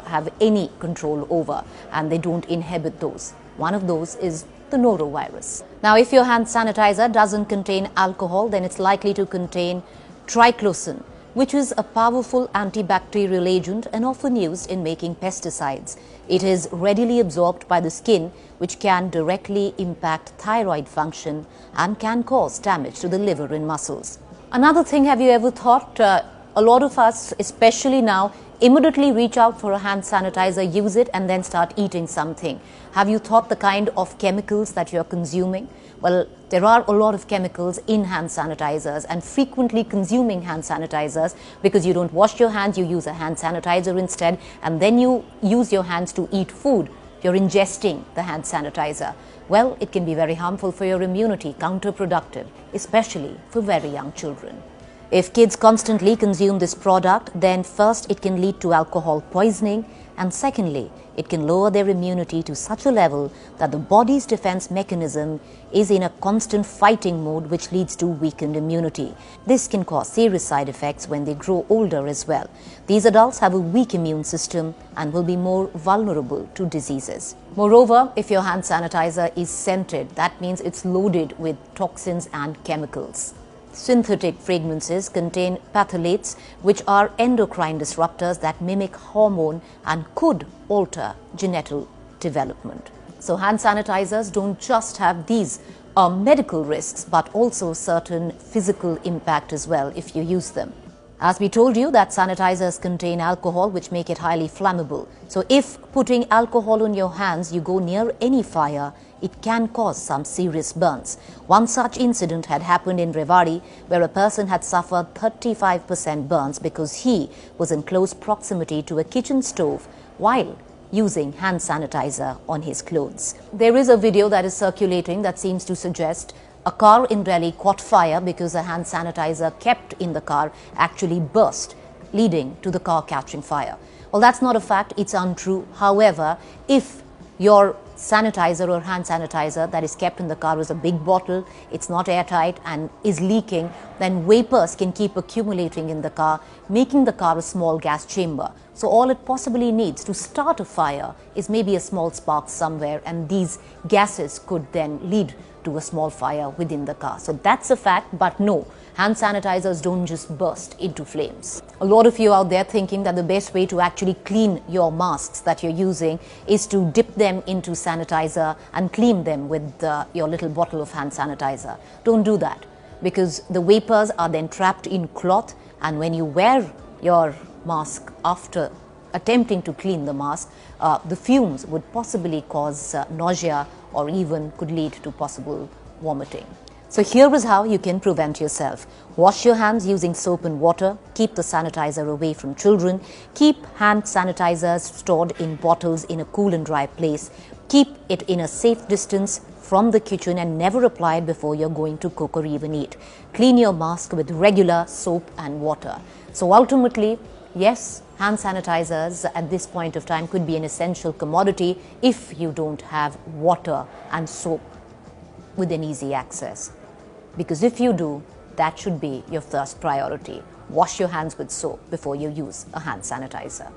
have any control over, and they don't inhibit those. One of those is the norovirus. Now, if your hand sanitizer doesn't contain alcohol, then it's likely to contain triclosan, which is a powerful antibacterial agent and often used in making pesticides. It is readily absorbed by the skin, which can directly impact thyroid function and can cause damage to the liver and muscles. Another thing, have you ever thought, a lot of us, especially now, immediately reach out for a hand sanitizer, use it, and then start eating something. Have you thought the kind of chemicals that you're consuming? Well, there are a lot of chemicals in hand sanitizers, and frequently consuming hand sanitizers because you don't wash your hands, you use a hand sanitizer instead, and then you use your hands to eat food. You're ingesting the hand sanitizer. Well, it can be very harmful for your immunity, counterproductive, especially for very young children. If kids constantly consume this product, then first it can lead to alcohol poisoning, and secondly, it can lower their immunity to such a level that the body's defense mechanism is in a constant fighting mode, which leads to weakened immunity. This can cause serious side effects when they grow older as well. These adults have a weak immune system and will be more vulnerable to diseases. Moreover, if your hand sanitizer is scented, that means it's loaded with toxins and chemicals. Synthetic fragrances contain phthalates, which are endocrine disruptors that mimic hormone and could alter genital development. So hand sanitizers don't just have these medical risks, but also certain physical impact as well if you use them. As we told you, that sanitizers contain alcohol, which make it highly flammable. So if putting alcohol on your hands, you go near any fire, it can cause some serious burns. One such incident had happened in Rewari, where a person had suffered 35% burns because he was in close proximity to a kitchen stove while using hand sanitizer on his clothes. There is a video that is circulating that seems to suggest a car in Delhi caught fire because a hand sanitizer kept in the car actually burst, leading to the car catching fire. Well, that's not a fact, it's untrue. However, if your sanitizer or hand sanitizer that is kept in the car is a big bottle, it's not airtight and is leaking, then vapors can keep accumulating in the car, making the car a small gas chamber. So all it possibly needs to start a fire is maybe a small spark somewhere, and these gases could then lead to a small fire within the car. So that's a fact, but no, hand sanitizers don't just burst into flames. A lot of you out there thinking that the best way to actually clean your masks that you're using is to dip them into sanitizer and clean them with your little bottle of hand sanitizer. Don't do that, because the vapors are then trapped in cloth, and when you wear your mask after attempting to clean the mask, the fumes would possibly cause nausea or even could lead to possible vomiting. So here is how you can prevent yourself. Wash your hands using soap and water. Keep the sanitizer away from children. Keep hand sanitizers stored in bottles in a cool and dry place. Keep it in a safe distance from the kitchen and never apply it before you're going to cook or even eat. Clean your mask with regular soap and water. So ultimately, yes, hand sanitizers at this point of time could be an essential commodity if you don't have water and soap within easy access. Because if you do, that should be your first priority. Wash your hands with soap before you use a hand sanitizer.